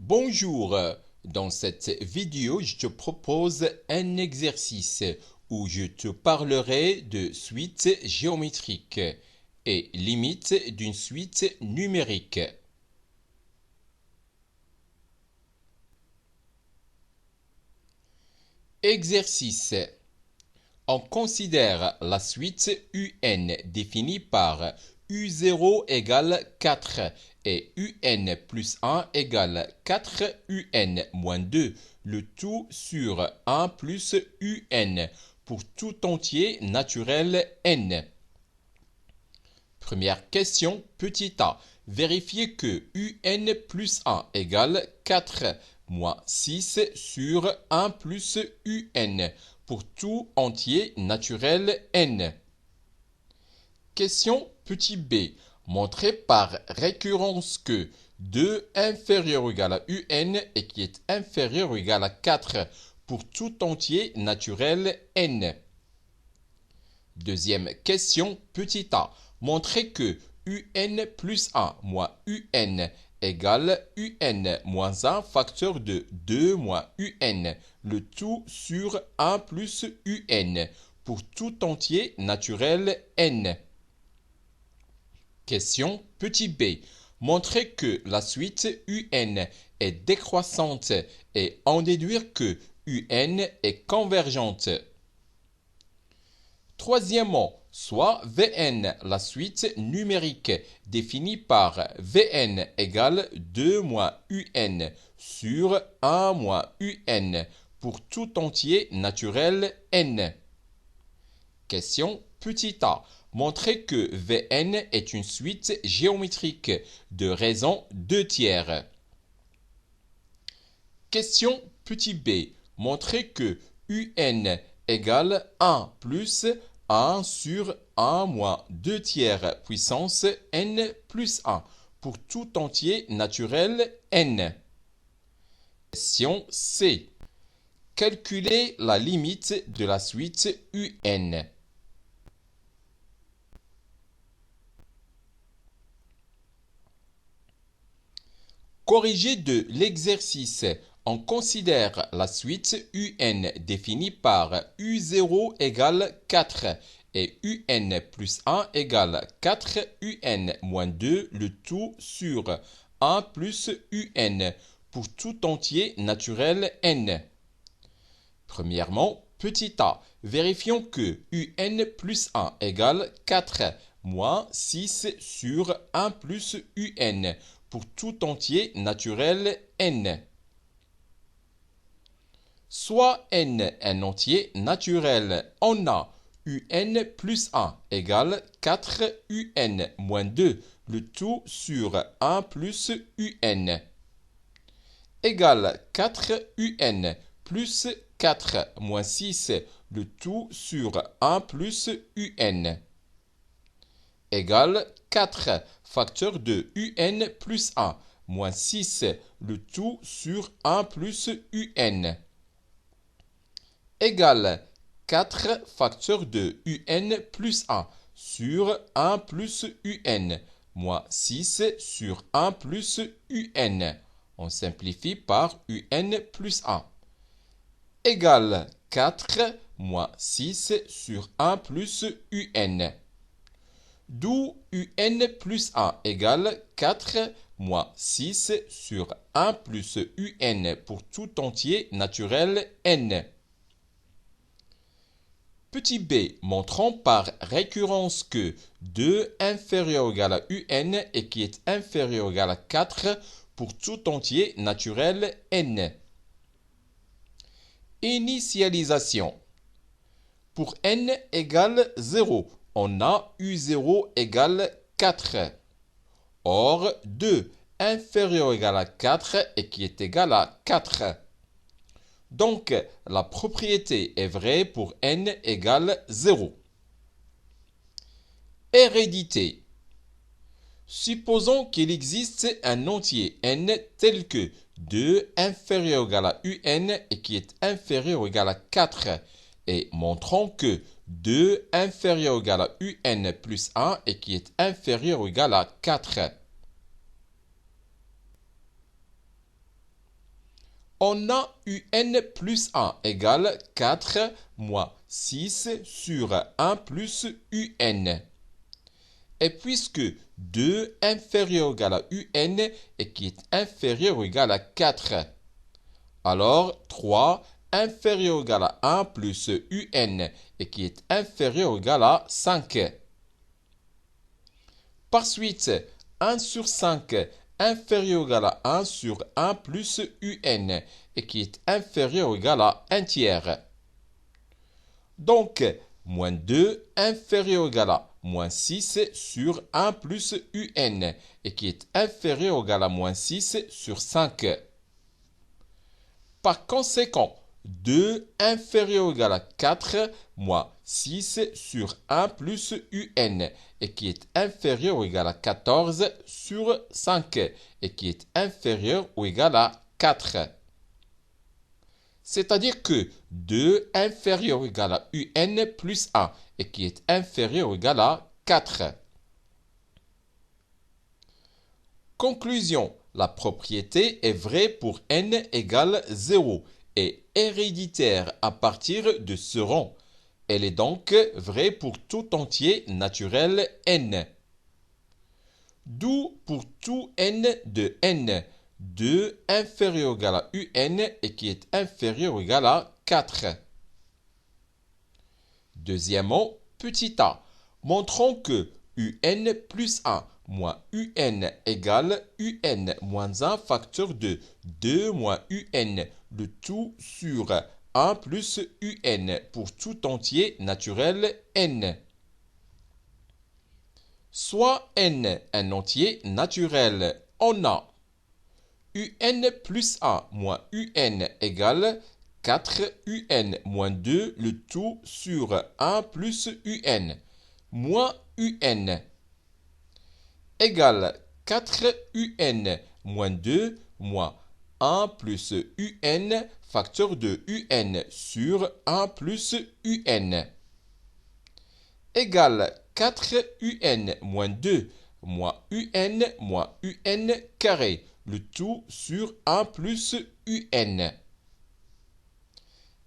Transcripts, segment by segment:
Bonjour, dans cette vidéo, je te propose un exercice où je te parlerai de suites géométriques et limites d'une suite numérique. Exercice. On considère la suite UN définie par U0 égale 4 et UN plus 1 égale 4 UN moins 2, le tout sur 1 plus UN pour tout entier naturel N. Première question, petit a. Vérifiez que UN plus 1 égale 4 moins 6 sur 1 plus UN pour tout entier naturel N. Question petit b. Montrez par récurrence que 2 inférieur ou égal à UN et qui est inférieur ou égal à 4 pour tout entier naturel N. Deuxième question petit a. Montrez que UN plus 1 moins UN égale UN moins 1 facteur de 2 moins UN, le tout sur 1 plus UN, pour tout entier naturel N. Question petit b. Montrez que la suite UN est décroissante et en déduire que UN est convergente. Troisièmement, soit Vn, la suite numérique définie par Vn égale 2 moins Un sur 1 moins Un pour tout entier naturel N. Question petit a. Montrez que Vn est une suite géométrique de raison 2 tiers. Question petit b. Montrez que Un égale 1 plus 1 sur 1 moins 2 tiers puissance n plus 1 pour tout entier naturel n. Question C. Calculez la limite de la suite UN. Corrigé de l'exercice, on considère la suite UN définie par U0 égale 4 et UN plus 1 égale 4 UN moins 2, le tout sur 1 plus UN pour tout entier naturel N. Premièrement, petit a, vérifions que UN plus 1 égale 4 moins 6 sur 1 plus UN pour tout entier naturel N. Soit N un entier naturel, on a UN plus 1 égale 4 UN moins 2, le tout sur 1 plus UN, égale 4 UN plus 4 moins 6, le tout sur 1 plus UN, égale 4 facteur de UN plus 1 moins 6, le tout sur 1 plus UN, égale 4 facteur de UN plus 1 sur 1 plus UN, moins 6 sur 1 plus UN. On simplifie par UN plus 1. Égale 4 moins 6 sur 1 plus UN. D'où UN plus 1 égale 4 moins 6 sur 1 plus UN pour tout entier naturel N. Petit b, montrons par récurrence que 2 inférieur ou égal à UN et qui est inférieur ou égal à 4 pour tout entier naturel N. Initialisation. Pour n égale 0, on a U0 égale 4. Or, 2 inférieur ou égal à 4 et qui est égal à 4. Donc, la propriété est vraie pour n égale 0. Hérédité. Supposons qu'il existe un entier n tel que 2 inférieur ou égal à un et qui est inférieur ou égal à 4 et montrons que 2 inférieur ou égal à un plus 1 et qui est inférieur ou égal à 4. On a un plus 1 égale 4 moins 6 sur 1 plus un. Et puisque 2 inférieur ou égal à un et qui est inférieur ou égal à 4, alors 3 inférieur ou égal à 1 plus un et qui est inférieur ou égal à 5. Par suite, 1 sur 5 inférieur ou égal à 1 sur 1 plus un et qui est inférieur ou égal à 1 tiers. Donc, moins 2 inférieur ou égal à moins 6 sur 1 plus un et qui est inférieur ou égal à moins 6 sur 5. Par conséquent, 2 inférieur ou égal à 4 moins 6 sur 1 plus un et qui est inférieur ou égal à 14 sur 5 et qui est inférieur ou égal à 4. C'est-à-dire que 2 inférieur ou égal à un plus 1 et qui est inférieur ou égal à 4. Conclusion. La propriété est vraie pour n égale 0 et héréditaire à partir de ce rang. Elle est donc vraie pour tout entier naturel n. D'où pour tout n de n, 2 inférieur ou égal à un et qui est inférieur ou égal à 4. Deuxièmement, petit a. Montrons que un plus 1 moins un égale un moins 1 facteur de 2 moins un, le tout sur 1 plus un pour tout entier naturel n. Soit n un entier naturel, on a un plus 1 moins un égale 4 un moins 2, le tout sur 1 plus un, moins un, égale 4 un moins 2 moins 1 plus un, facteur de un sur 1 plus un, égale 4 un moins 2 moins un carré, le tout sur 1 plus un,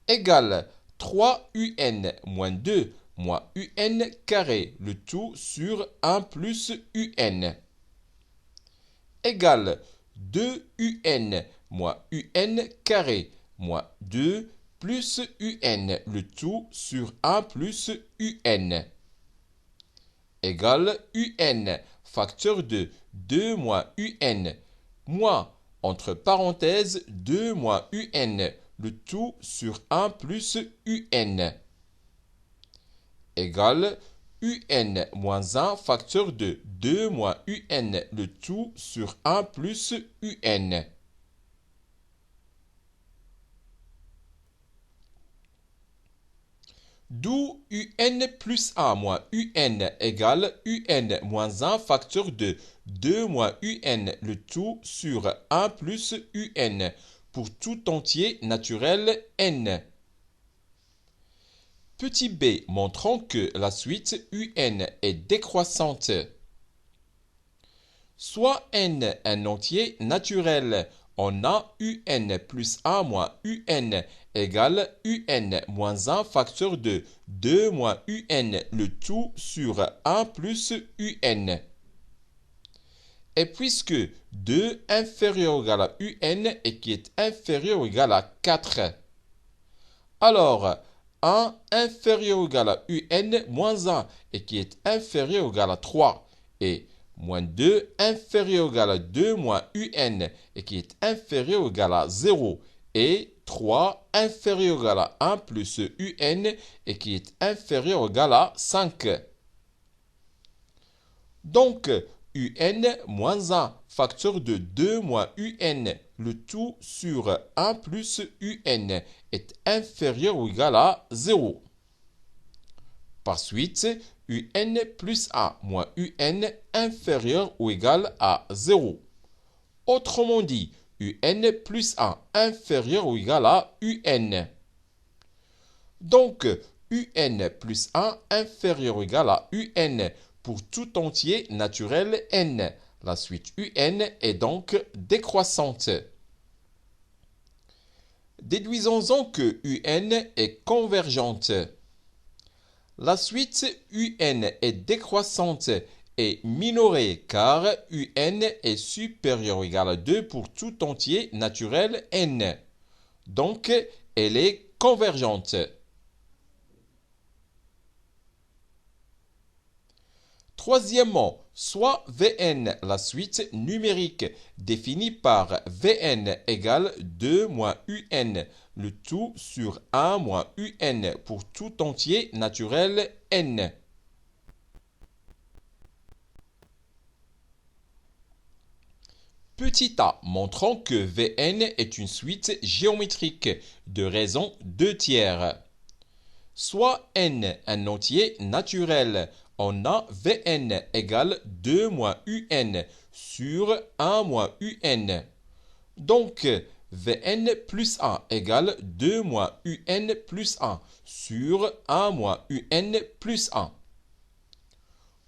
égale 3 un moins 2 moins un carré, le tout sur 1 plus un, égale 2 un moins un carré moins 2 plus un, le tout sur 1 plus un, égale un, facteur de 2 moins un, moins, entre parenthèses, 2 moins un, le tout sur 1 plus un, égale un moins 1 facteur de 2 moins un, le tout sur 1 plus un. D'où un plus 1 moins un égale un moins 1 facteur de 2 moins un, le tout sur 1 plus un pour tout entier naturel n. Petit b, montrons que la suite un est décroissante. Soit n un entier naturel, on a un plus 1 moins un égale un moins 1 facteur de 2 moins un, le tout sur 1 plus un. Et puisque 2 inférieur ou égal à un et qui est inférieur ou égal à 4, alors 1 inférieur ou égal à un moins 1 et qui est inférieur ou égal à 3 et moins 2 inférieur ou égal à 2 moins un et qui est inférieur ou égal à 0 et 3 inférieur ou égal à 1 plus un et qui est inférieur ou égal à 5. Donc, un moins 1 facteur de 2 moins un, le tout sur 1 plus un est inférieur ou égal à 0. Par suite, un plus 1 moins un inférieur ou égal à 0. Autrement dit, un plus 1 inférieur ou égal à un. Donc, un plus 1 inférieur ou égal à un pour tout entier naturel n. La suite un est donc décroissante. Déduisons-en que UN est convergente. La suite UN est décroissante et minorée car UN est supérieur ou égal à 2 pour tout entier naturel n. Donc, elle est convergente. Troisièmement, soit Vn, la suite numérique, définie par Vn égale 2 moins Un, le tout sur 1 moins Un pour tout entier naturel n. Petit a montrant que Vn est une suite géométrique de raison 2 tiers. Soit n un entier naturel, on a Vn égale 2 moins Un sur 1 moins Un. Donc, Vn plus 1 égale 2 moins Un plus 1 sur 1 moins Un plus 1.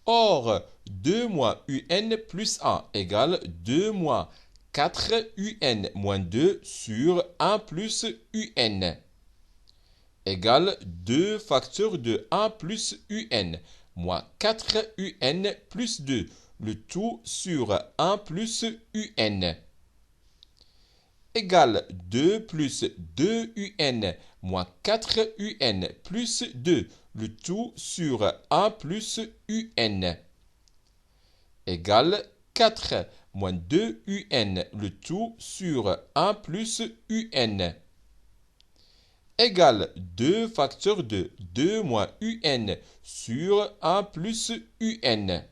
Or, 2 moins Un plus 1 égale 2 moins 4 Un moins 2 sur 1 plus Un égale 2 facteurs de 1 plus Un moins 4 Un plus 2, le tout sur 1 plus Un égale 2 plus 2 Un moins 4 Un plus 2, le tout sur 1 plus Un égale 4 moins 2 Un, le tout sur 1 plus Un égale 2 facteurs de 2 moins Un sur 1 plus Un.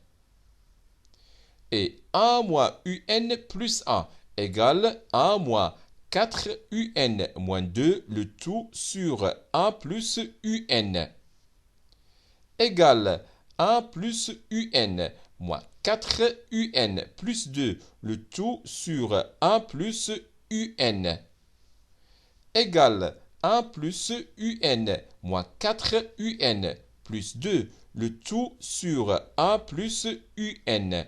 Et 1 moins Un plus 1 égale 1 moins 4 Un moins 2, le tout sur 1 plus Un égale 1 plus Un moins 4 Un plus 2, le tout sur 1 plus Un égale 1 plus Un moins 4 Un plus 2, le tout sur 1 plus Un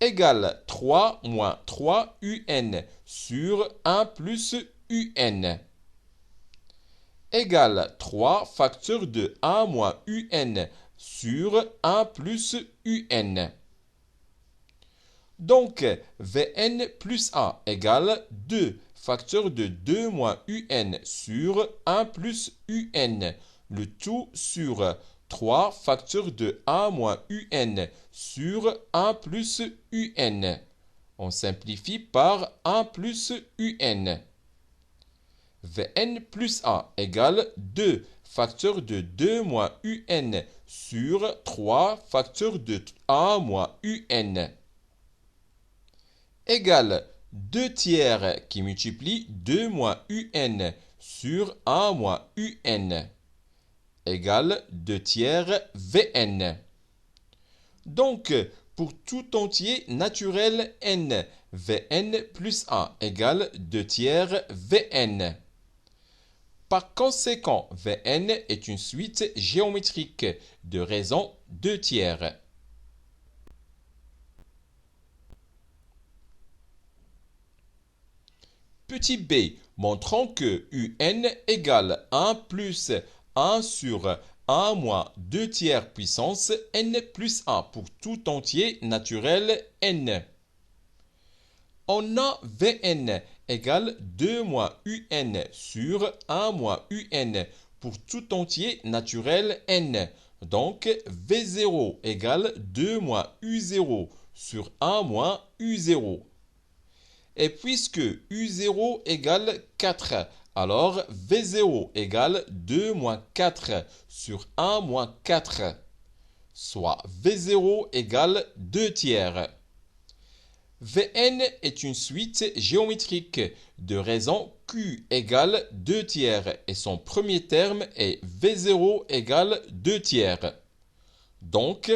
égale 3 moins 3 Un sur 1 plus Un égale 3 facteurs de 1 moins Un sur 1 plus Un. Donc, Vn plus 1 égale 2 facteurs de 2 moins Un sur 1 plus Un, le tout sur 3 facteurs de 1 moins Un sur 1 plus Un. On simplifie par 1 plus Un. Vn plus 1 égale 2 facteurs de 2 moins Un sur 3 facteurs de 1 moins Un égale 2 tiers qui multiplie 2 moins Un sur 1 moins Un égale 2 tiers Vn. Donc, pour tout entier naturel n, Vn plus 1 égale 2 tiers Vn. Par conséquent, Vn est une suite géométrique de raison 2 tiers. Petit b, montrant que Un égale 1 plus 1 sur 1 moins 2 tiers puissance n plus 1 pour tout entier naturel n. On a Vn égale 2 moins Un sur 1 moins Un pour tout entier naturel n. Donc, V0 égale 2 moins U0 sur 1 moins U0. Et puisque U0 égale 4, alors V0 égale 2 moins 4 sur 1 moins 4, soit V0 égale 2 tiers. Vn est une suite géométrique de raison Q égale 2 tiers et son premier terme est V0 égale 2 tiers. Donc,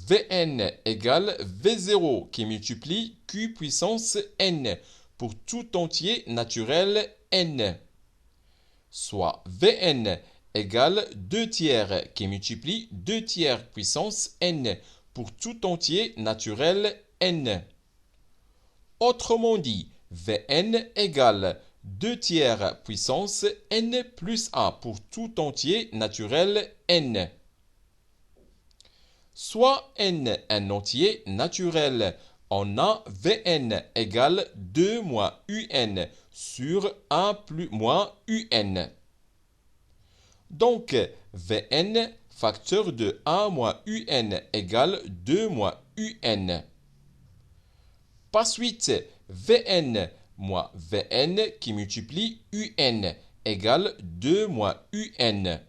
Vn égale V0 qui multiplie Q puissance n pour tout entier naturel n. Soit Vn égale 2 tiers qui multiplie 2 tiers puissance n pour tout entier naturel n. Autrement dit, Vn égale 2 tiers puissance n plus 1 pour tout entier naturel n. Soit n un entier naturel, on a Vn égale 2 moins un sur 1 plus moins un. Donc, Vn facteur de 1 moins un égale 2 moins un. Par suite, Vn moins Vn qui multiplie un égale 2 moins un.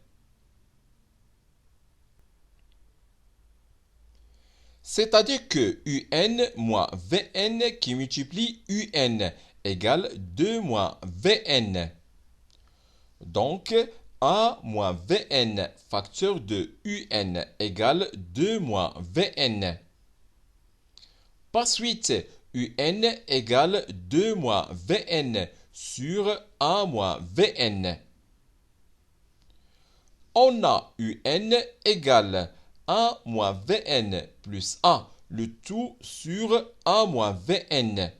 C'est-à-dire que un moins Vn qui multiplie un égale 2 moins Vn. Donc, a moins Vn facteur de un égale 2 moins Vn. Par suite, un égale 2 moins Vn sur 1 moins Vn. On a un égale 1 moins Vn plus 1, le tout sur 1 moins Vn,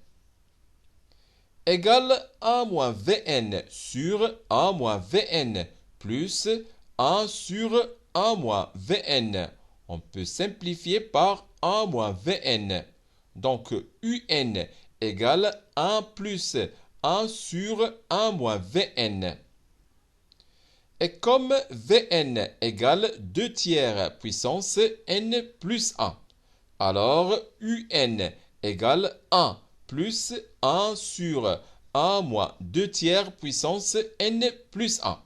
égale 1 moins Vn sur 1 moins Vn, plus 1 sur 1 moins Vn. On peut simplifier par 1 moins Vn. Donc, un égale 1 plus 1 sur 1 moins Vn. Et comme Vn égale 2 tiers puissance n plus 1, alors un égale 1 plus 1 sur 1 moins 2 tiers puissance n plus 1.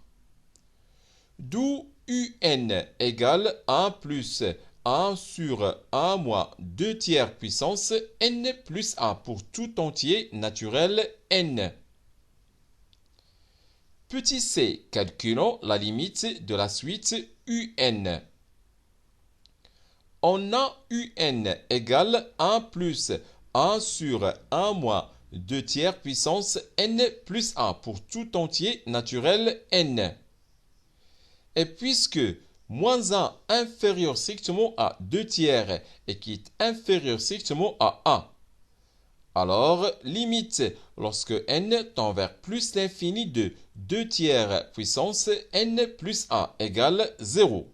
D'où un égale 1 plus 1 sur 1 moins 2 tiers puissance n plus 1 pour tout entier naturel n. Petit c, calculons la limite de la suite un. On a un égale 1 plus 1 sur 1 moins 2 tiers puissance n plus 1 pour tout entier naturel n. Et puisque moins 1 inférieur strictement à 2 tiers et qui est inférieur strictement à 1, alors, limite lorsque n tend vers plus l'infini de 2 tiers puissance n plus 1 égale 0.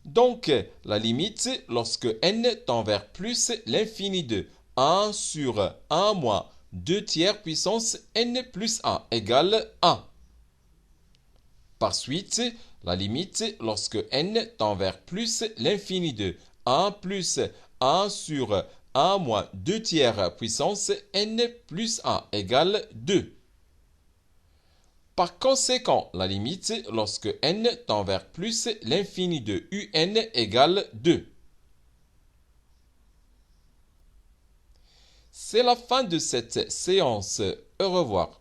Donc, la limite lorsque n tend vers plus l'infini de 1 sur 1 moins 2 tiers puissance n plus 1 égale 1. Par suite, la limite lorsque n tend vers plus l'infini de 1 plus 1 sur 1 moins 2 tiers puissance n plus 1 égale 2. Par conséquent, la limite lorsque n tend vers plus l'infini de un égale 2. C'est la fin de cette séance. Au revoir.